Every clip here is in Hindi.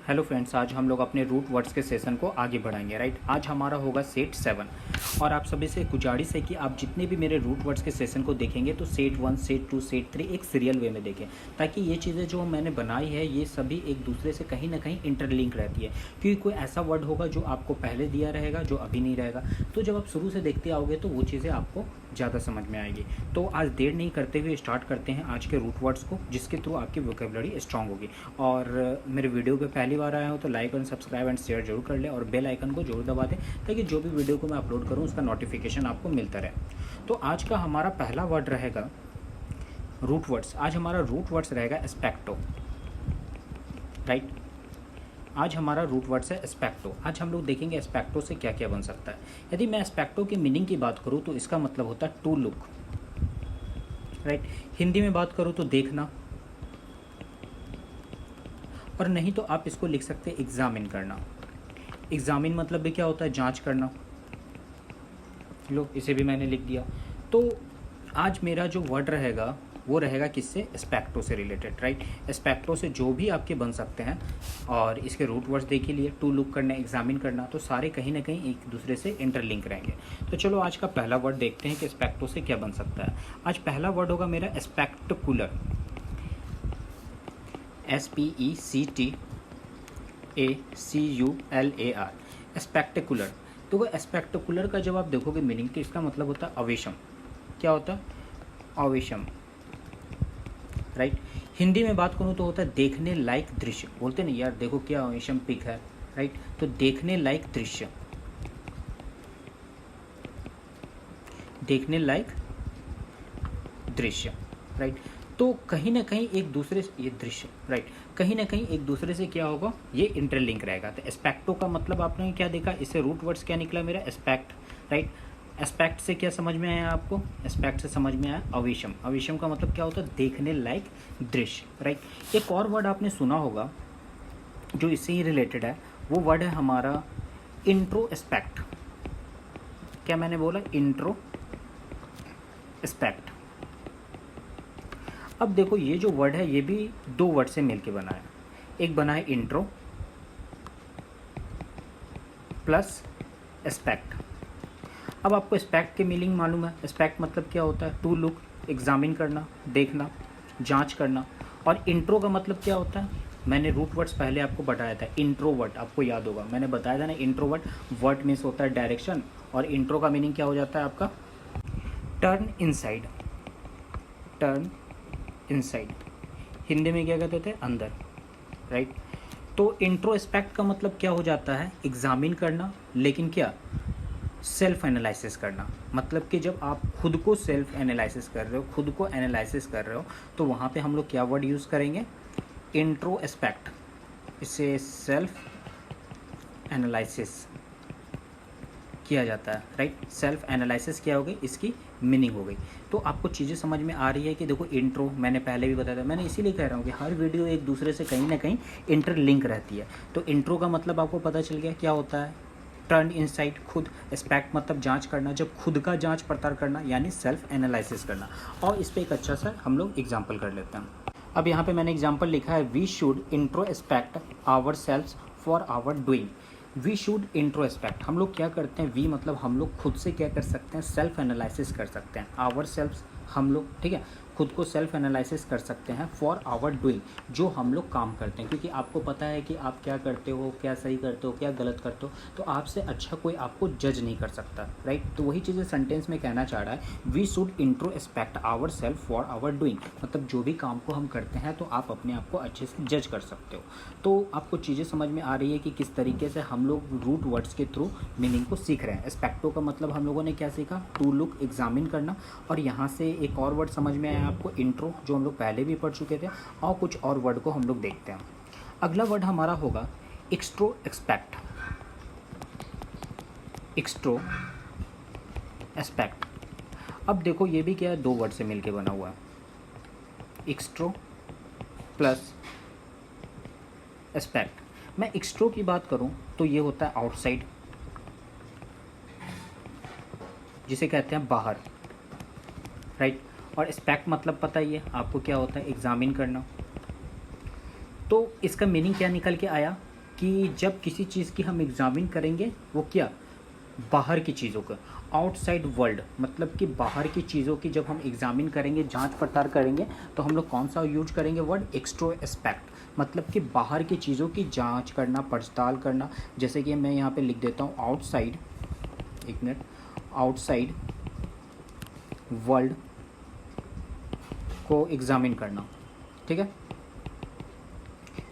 हेलो फ्रेंड्स, आज हम लोग अपने रूट वर्ड्स के सेशन को आगे बढ़ाएंगे। राइट, आज हमारा होगा सेट 7 और आप सभी से गुजारिश है कि आप जितने भी मेरे रूट वर्ड्स के सेशन को देखेंगे तो सेट 1, सेट 2, सेट 3 एक सीरियल वे में देखें, ताकि ये चीज़ें जो मैंने बनाई है ये सभी एक दूसरे से कहीं ना कहीं इंटरलिंक रहती है। क्योंकि कोई ऐसा वर्ड होगा जो आपको पहले दिया रहेगा जो अभी नहीं रहेगा, तो जब आप शुरू से देखते आओगे तो वो चीज़ें आपको ज़्यादा समझ में आएगी। तो आज देर नहीं करते हुए स्टार्ट करते हैं आज के रूट वर्ड्स को, जिसके थ्रू आपकी वोकेबलरी स्ट्रांग होगी। और मेरे वीडियो पे पहली बार आया हो तो like and subscribe and share जरूर कर लें और बेल आइकन को जरूर दबा दें, ताकि जो भी वीडियो को मैं अपलोड करूं उसका नोटिफिकेशन आपको मिलता रहे। तो आज का हमारा पहला वर्ड रहेगा रूट वर्ड्स। आज हमारा रूट वर्ड्स रहेगा एस्पेक्टो। राइट, आज हमारा रूट वर्ड्स है एस्पेक्टो। आज हम लोग देखेंगे एस्पेक्टो से क्या क्या बन सकता है। यदि मैं एस्पेक्टो की मीनिंग की बात करूं तो इसका मतलब होता है टू लुक। राइट, हिंदी में बात करूं तो देखना, और नहीं तो आप इसको लिख सकते हैं एग्जामिन करना। एग्जामिन मतलब भी क्या होता है, जांच करना। लो, इसे भी मैंने लिख दिया। तो आज मेरा जो वर्ड रहेगा वो रहेगा किससे, एस्पेक्टो से रिलेटेड। राइट, एस्पेक्टो से जो भी आपके बन सकते हैं, और इसके रूट वर्ड्स देख लिए, टू लुक करना, एग्जामिन करना, तो सारे कहीं ना कहीं एक दूसरे से इंटरलिंक रहेंगे। तो चलो आज का पहला वर्ड देखते हैं कि एस्पेक्टो से क्या बन सकता है। आज पहला वर्ड होगा मेरा एस्पेक्टकुलर। SPECTACULAR, एस्पेक्टिकुलर। तो वो एस्पेक्टिकुलर का जब आप देखोगे मीनिंग तो इसका मतलब होता है अवेशम। क्या होता है, अवेशम। राइट, हिंदी में बात करूँ तो होता है देखने लायक दृश्य। बोलते नहीं यार देखो क्या अवेशम पिक है। राइट, तो देखने लायक दृश्य, देखने लायक दृश्य। राइट, तो कहीं ना कहीं एक दूसरे से ये दृश्य, राइट, कहीं ना कहीं एक दूसरे से क्या होगा, ये इंटरलिंक रहेगा। तो एस्पेक्टो का मतलब आपने क्या देखा, इससे रूट वर्ड्स क्या निकला मेरा, एस्पेक्ट। राइट, एस्पेक्ट से क्या समझ में आया आपको, एस्पेक्ट से समझ में आया अवेशम। अवेशम का मतलब क्या होता है, देखने लायक दृश्य। राइट, एक और वर्ड आपने सुना होगा जो इससे ही रिलेटेड है, वो वर्ड है हमारा इंट्रोस्पेक्ट। क्या मैंने बोला, इंट्रोस्पेक्ट। अब देखो ये जो वर्ड है ये भी दो वर्ड से मिलके बना है। एक बना है इंट्रो प्लस एस्पेक्ट। अब आपको एस्पेक्ट की मीनिंग मालूम है। एस्पेक्ट मतलब क्या होता है, टू लुक, एग्जामिन करना, देखना, जांच करना। और इंट्रो का मतलब क्या होता है, मैंने रूट वर्ड्स पहले आपको बताया था। इंट्रोवर्ट आपको याद होगा, मैंने बताया था ना, इंट्रोवर्ट वर्ड मीन्स होता है डायरेक्शन, और इंट्रो का मीनिंग क्या हो जाता है आपका, turn inside. Turn inside, Hindi में क्या कहते थे, अंदर। राइट, तो इंट्रोस्पेक्ट का मतलब क्या हो जाता है, एग्जामिन करना, लेकिन क्या, सेल्फ एनालिसिस करना। मतलब कि जब आप खुद को सेल्फ एनालिसिस कर रहे हो, खुद को एनालिसिस कर रहे हो, तो वहाँ पे हम लोग क्या वर्ड यूज़ करेंगे, इंट्रोस्पेक्ट। इसे सेल्फ एनालिसिस किया जाता है। राइट, सेल्फ एनालिसिस क्या हो गई, इसकी मीनिंग हो गई। तो आपको चीज़ें समझ में आ रही है कि देखो इंट्रो मैंने पहले भी बताया था, मैंने इसीलिए कह रहा हूँ कि हर वीडियो एक दूसरे से कहीं ना कहीं इंटरलिंक रहती है। तो इंट्रो का मतलब आपको पता चल गया क्या होता है, टर्न इनसाइड, खुद। एस्पेक्ट मतलब जांच करना, जब खुद का जांच पड़ताल करना, यानी सेल्फ एनालिसिस करना। और इस पर एक अच्छा सा हम लोग एग्जाम्पल कर लेते हैं। अब यहाँ पे मैंने एग्जाम्पल लिखा है, we should introspect our self for our doing. We should introspect, हम लोग क्या करते हैं, वी मतलब हम लोग खुद से क्या कर सकते हैं, सेल्फ एनालिसिस कर सकते हैं। आवर सेल्फ, हम लोग, ठीक है, खुद को सेल्फ एनालिसिस कर सकते हैं फॉर आवर डूइंग, जो हम लोग काम करते हैं। क्योंकि आपको पता है कि आप क्या करते हो, क्या सही करते हो, क्या गलत करते हो, तो आपसे अच्छा कोई आपको जज नहीं कर सकता। राइट, तो वही चीज़ें सेंटेंस में कहना चाह रहा है, we should introspect our self for our doing. मतलब जो भी काम को हम करते हैं तो आप अपने आप को अच्छे से जज कर सकते हो। तो आपको चीज़ें समझ में आ रही है कि किस तरीके से हम लोग रूट वर्ड्स के थ्रू मीनिंग को सीख रहे हैं। एस्पेक्टो का मतलब हम लोगों ने क्या सीखा, टू लुक, एग्जामिन करना। और यहाँ से एक और वर्ड समझ में आया आपको, इंट्रो, जो हम लोग पहले भी पढ़ चुके थे। और कुछ और वर्ड को हम लोग देखते हैं। अगला वर्ड हमारा होगा एक्स्ट्रोस्पेक्ट। एक्स्ट्रोस्पेक्ट, अब देखो ये भी क्या है, दो वर्ड से मिलके बना हुआ है, एक्स्ट्रो प्लस एस्पेक्ट। मैं एक्स्ट्रो की बात करूं तो ये होता है आउटसाइड, जिसे कहते हैं बाहर। राइट, और एस्पेक्ट मतलब पता ही है आपको क्या होता है, एग्जामिन करना। तो इसका मीनिंग क्या निकल के आया, कि जब किसी चीज़ की हम एग्जामिन करेंगे वो क्या, बाहर की चीज़ों का, आउटसाइड वर्ल्ड, मतलब कि बाहर की चीज़ों की जब हम एग्जामिन करेंगे, जांच पड़ताल करेंगे, तो हम लोग कौन सा यूज करेंगे वर्ड, एक्स्ट्रोस्पेक्ट, मतलब कि बाहर की चीज़ों की जांच करना, पड़ताल करना। जैसे कि मैं यहाँ पे लिख देता हूँ आउटसाइड, एक मिनट, आउटसाइड वर्ल्ड को एग्जामिन करना, ठीक है,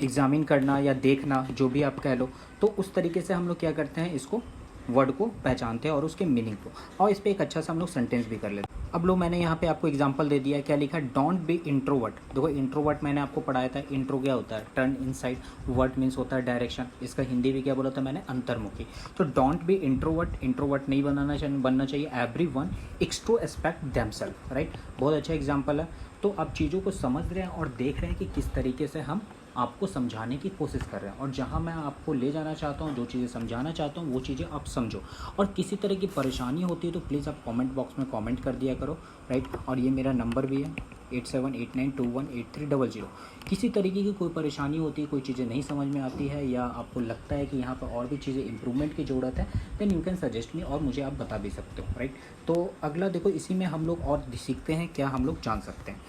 एग्जामिन करना या देखना, जो भी आप कह लो। तो उस तरीके से हम लोग क्या करते हैं, इसको वर्ड को पहचानते हैं और उसके मीनिंग को, और इस पर एक अच्छा सा हम लोग सेंटेंस भी कर लेते हैं। अब लो मैंने यहाँ पे आपको एग्जांपल दे दिया है, क्या लिखा है, डोंट बी इंट्रोवर्ट। देखो इंट्रोवर्ट मैंने आपको पढ़ाया था, इंट्रो क्या होता है, टर्न इनसाइड, वर्ट मीन्स होता है डायरेक्शन, इसका हिंदी भी क्या बोला था मैंने, अंतर्मुखी। तो डोंट बी इंट्रोवर्ट, इंट्रोवर्ट नहीं बनना चाहिए, एवरीवन एक्स्ट्रोस्पेक्ट देमसेल्फ, राइट। बहुत अच्छा एग्जाम्पल है। तो आप चीज़ों को समझ रहे हैं और देख रहे हैं कि किस तरीके से हम आपको समझाने की कोशिश कर रहे हैं, और जहां मैं आपको ले जाना चाहता हूं, जो चीज़ें समझाना चाहता हूं, वो चीज़ें आप समझो। और किसी तरह की परेशानी होती है तो प्लीज़ आप कमेंट बॉक्स में कमेंट कर दिया करो, राइट। और ये मेरा नंबर भी है 8789218300। किसी तरीके की कोई परेशानी होती है, कोई चीज़ें नहीं समझ में आती है, या आपको लगता है कि यहाँ पर और भी चीज़ें इंप्रूवमेंट की ज़रूरत है, then you can suggest me, और मुझे आप बता भी सकते हो, राइट। तो अगला देखो, इसी में हम लोग और सीखते हैं, क्या हम लोग जान सकते हैं।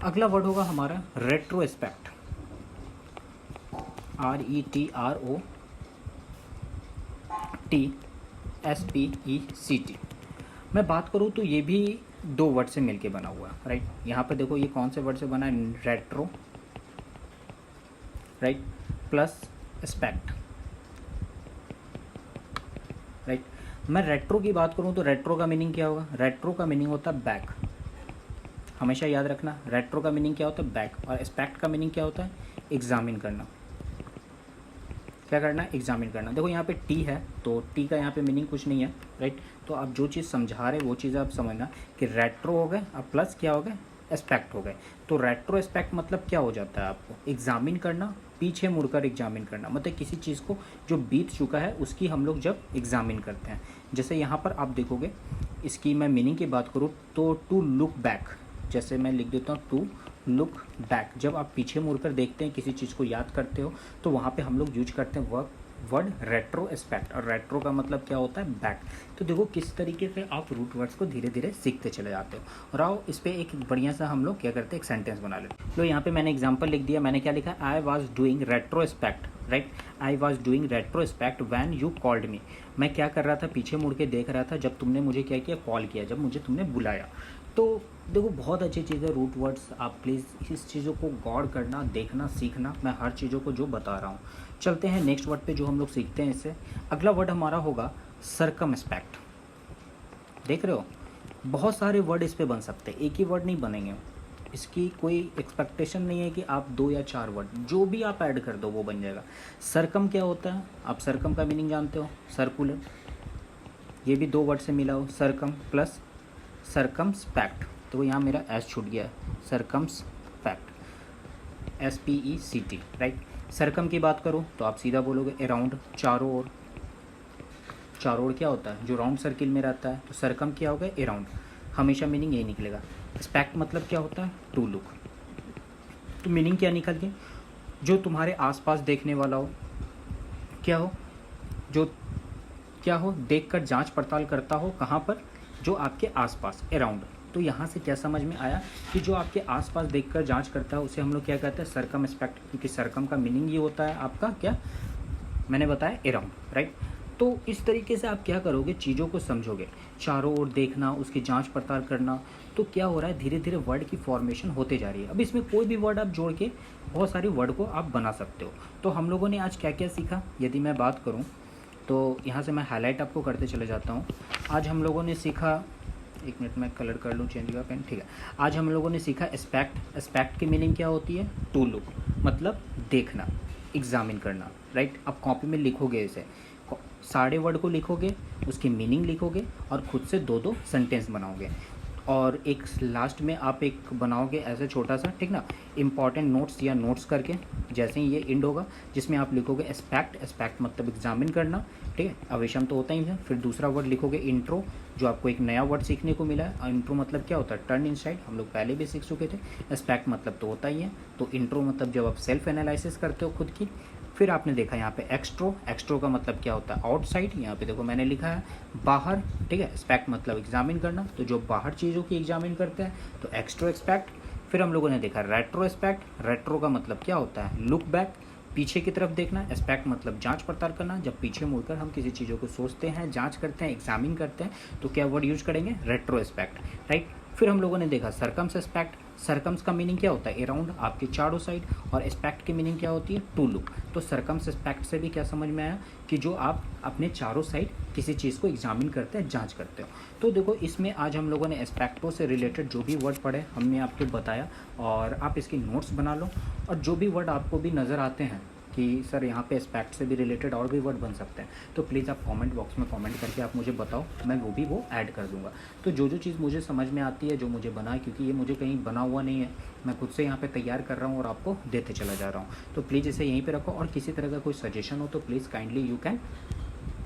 अगला वर्ड होगा हमारा रेट्रोस्पेक्ट, RETROTSPECT। मैं बात करूँ तो ये भी दो वर्ड से मिलके बना हुआ है, राइट। यहाँ पर देखो ये कौन से वर्ड से बना है, retro, right, plus spect, right. मैं रेट्रो की बात करूँ तो रेट्रो का मीनिंग क्या होगा, रेट्रो का मीनिंग होता है बैक, हमेशा याद रखना। रेट्रो का मीनिंग क्या होता है, बैक, और स्पेक्ट का मीनिंग क्या होता है, एग्जामिन करना। क्या करना है, एग्जामिन करना। देखो यहाँ पे टी है, तो टी का यहाँ पे मीनिंग कुछ नहीं है, राइट। तो आप जो चीज़ समझा रहे वो चीज़ आप समझना कि रेट्रो हो गए, अब प्लस क्या हो गए, एस्पेक्ट हो गए। तो रेट्रो एस्पेक्ट मतलब क्या हो जाता है, आपको एग्जामिन करना, पीछे मुड़कर एग्जामिन करना, मतलब किसी चीज़ को जो बीत चुका है उसकी हम लोग जब एग्जामिन करते हैं। जैसे यहाँ पर आप देखोगे, इसकी मैं मीनिंग की बात करूँ तो टू लुक बैक, जैसे मैं लिख देता हूँ टू लुक बैक, जब आप पीछे मुड़कर देखते हैं, किसी चीज़ को याद करते हो, तो वहाँ पे हम लोग यूज करते हैं वर्ड रेट्रोस्पेक्ट, और रेट्रो का मतलब क्या होता है, बैक। तो देखो किस तरीके से आप रूट वर्ड्स को धीरे धीरे सीखते चले जाते हो। और आओ इस पर एक बढ़िया सा हम लोग क्या करते हैं, एक सेंटेंस बना लेते हैं। तो यहाँ पे मैंने एग्जांपल लिख दिया, मैंने क्या लिखा, I was doing retrospect, right, I was doing retrospect when you called me. मैं क्या कर रहा था, पीछे मुड़ के देख रहा था जब तुमने मुझे क्या किया, कॉल किया, जब मुझे तुमने बुलाया। तो देखो बहुत अच्छी चीज़ है रूट वर्ड्स, आप प्लीज़ इस चीज़ों को गौर करना, देखना, सीखना, मैं हर चीज़ों को जो बता रहा हूँ। चलते हैं नेक्स्ट वर्ड पे जो हम लोग सीखते हैं इससे। अगला वर्ड हमारा होगा सर्कमस्पेक्ट। देख रहे हो, बहुत सारे वर्ड इस पे बन सकते हैं, एक ही वर्ड नहीं बनेंगे, इसकी कोई एक्सपेक्टेशन नहीं है कि आप 2 या 4 वर्ड जो भी आप ऐड कर दो वो बन जाएगा। सरकम क्या होता है, आप सरकम का मीनिंग जानते हो, सर्कुलर, ये भी 2 वर्ड से मिला हो, सरकम प्लस सर्कमस्पेक्ट। तो यहाँ मेरा एस छूट गया है, सर्कमस्पेक्ट, SPECT, राइट। सरकम की बात करो तो आप सीधा बोलोगे अराउंड, चारों ओर। चारों ओर क्या होता है, जो राउंड सर्किल में रहता है, तो सरकम क्या होगा, अराउंड, हमेशा मीनिंग यही निकलेगा। स्पेक्ट मतलब क्या होता है, टू लुक। तो मीनिंग क्या निकल गई, जो तुम्हारे आसपास देखने वाला हो, क्या हो, जो क्या हो, देखकर जांच पड़ताल करता हो, कहाँ पर, जो आपके आसपास, अराउंड। तो यहाँ से क्या समझ में आया कि जो आपके आसपास देखकर जांच करता है उसे हम लोग क्या कहते हैं, सर्कमस्पेक्ट, क्योंकि सर्कम का मीनिंग ये होता है आपका क्या, मैंने बताया अराउंड, राइट। तो इस तरीके से आप क्या करोगे, चीज़ों को समझोगे, चारों ओर देखना, उसकी जांच पड़ताल करना। तो क्या हो रहा है, धीरे धीरे वर्ड की फॉर्मेशन होते जा रही है। अब इसमें कोई भी वर्ड आप जोड़ के बहुत सारे वर्ड को आप बना सकते हो। तो हम लोगों ने आज क्या क्या सीखा, यदि मैं बात करूँ तो यहाँ से मैं हाईलाइट आपको करते चले जाता हूँ। आज हम लोगों ने सीखा, एक मिनट में कलर कर लूँ, चेंज का पेन, ठीक है। आज हम लोगों ने सीखा एस्पेक्ट। एस्पेक्ट की मीनिंग क्या होती है, टू लुक, मतलब देखना, एग्जामिन करना, राइट। अब कॉपी में लिखोगे, इसे सारे वर्ड को लिखोगे, उसकी मीनिंग लिखोगे, और खुद से 2-2 सेंटेंस बनाओगे, और एक लास्ट में आप एक बनाओगे ऐसे छोटा सा, ठीक ना, इंपॉर्टेंट नोट्स या नोट्स करके, जैसे ही ये एंड होगा, जिसमें आप लिखोगे एस्पेक्ट, एस्पेक्ट मतलब एग्जामिन करना, ठीक है, अवेशम तो होता ही है। फिर दूसरा वर्ड लिखोगे इंट्रो, जो आपको एक नया वर्ड सीखने को मिला है। इंट्रो मतलब क्या होता है, टर्न इनसाइड, हम लोग पहले भी सीख चुके थे। एस्पेक्ट मतलब तो होता ही है, तो इंट्रो मतलब जब आप सेल्फ एनालिसिस करते हो खुद की। फिर आपने देखा यहाँ पे एक्सट्रो, एक्सट्रो का मतलब क्या होता है आउटसाइड, यहाँ पे देखो मैंने लिखा है बाहर, ठीक है। एक्सपेक्ट मतलब एग्जामिन करना, तो जो बाहर चीज़ों की एग्जामिन करते हैं तो एक्सट्रो एक्सपेक्ट। फिर हम लोगों ने देखा रेट्रो एक्सपेक्ट, रेट्रो का मतलब क्या होता है लुक बैक, पीछे की तरफ देखना। एस्पेक्ट मतलब जांच पड़ताल करना, जब पीछे मुड़कर हम किसी चीज़ों को सोचते हैं, जांच करते हैं, एग्जामिन करते हैं तो क्या वर्ड यूज करेंगे रेट्रो एस्पेक्ट, राइट। फिर हम लोगों ने देखा सरकम्स एस्पेक्ट, सरकम्स का मीनिंग क्या होता है अराउंड, आपके चारों साइड, और एस्पेक्ट की मीनिंग क्या होती है टू लुक। तो सरकम्स एस्पेक्ट से भी क्या समझ में आया कि जो आप अपने चारों साइड किसी चीज़ को एग्जामिन करते हैं, जांच करते हो। तो देखो इसमें आज हम लोगों ने एस्पेक्टों से रिलेटेड जो भी वर्ड पढ़े हमने आपको बताया, और आप इसकी नोट्स बना लो। और जो भी वर्ड आपको भी नज़र आते हैं कि सर यहाँ पे एस्पेक्ट से भी रिलेटेड और भी वर्ड बन सकते हैं, तो प्लीज़ आप कमेंट बॉक्स में कमेंट करके आप मुझे बताओ, मैं वो ऐड कर दूँगा। तो जो चीज़ मुझे समझ में आती है, जो मुझे बना है, क्योंकि ये मुझे कहीं बना हुआ नहीं है, मैं खुद से यहाँ पे तैयार कर रहा हूँ और आपको देते चला जा रहा हूँ। तो प्लीज़ इसे यहीं पर रखो, और किसी तरह का कोई सजेशन हो तो please kindly you can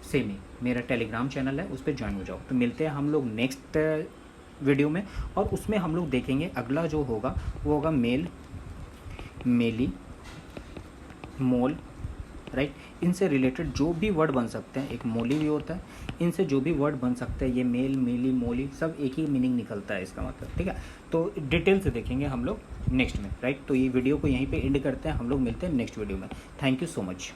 say मी, मेरा टेलीग्राम चैनल है उस पर ज्वाइन हो जाओ। तो मिलते हैं हम लोग नेक्स्ट वीडियो में, और उसमें हम लोग देखेंगे अगला जो होगा वो होगा मेल, मेली, मोल, राइट। इनसे रिलेटेड जो भी वर्ड बन सकते हैं, एक मोली भी होता है, इनसे जो भी वर्ड बन सकते हैं, ये मेल, मेली, मोली सब एक ही मीनिंग निकलता है इसका मतलब, ठीक है। तो डिटेल से देखेंगे हम लोग नेक्स्ट में, राइट। तो ये वीडियो को यहीं पे एंड करते हैं, हम लोग मिलते हैं नेक्स्ट वीडियो में। Thank you so much.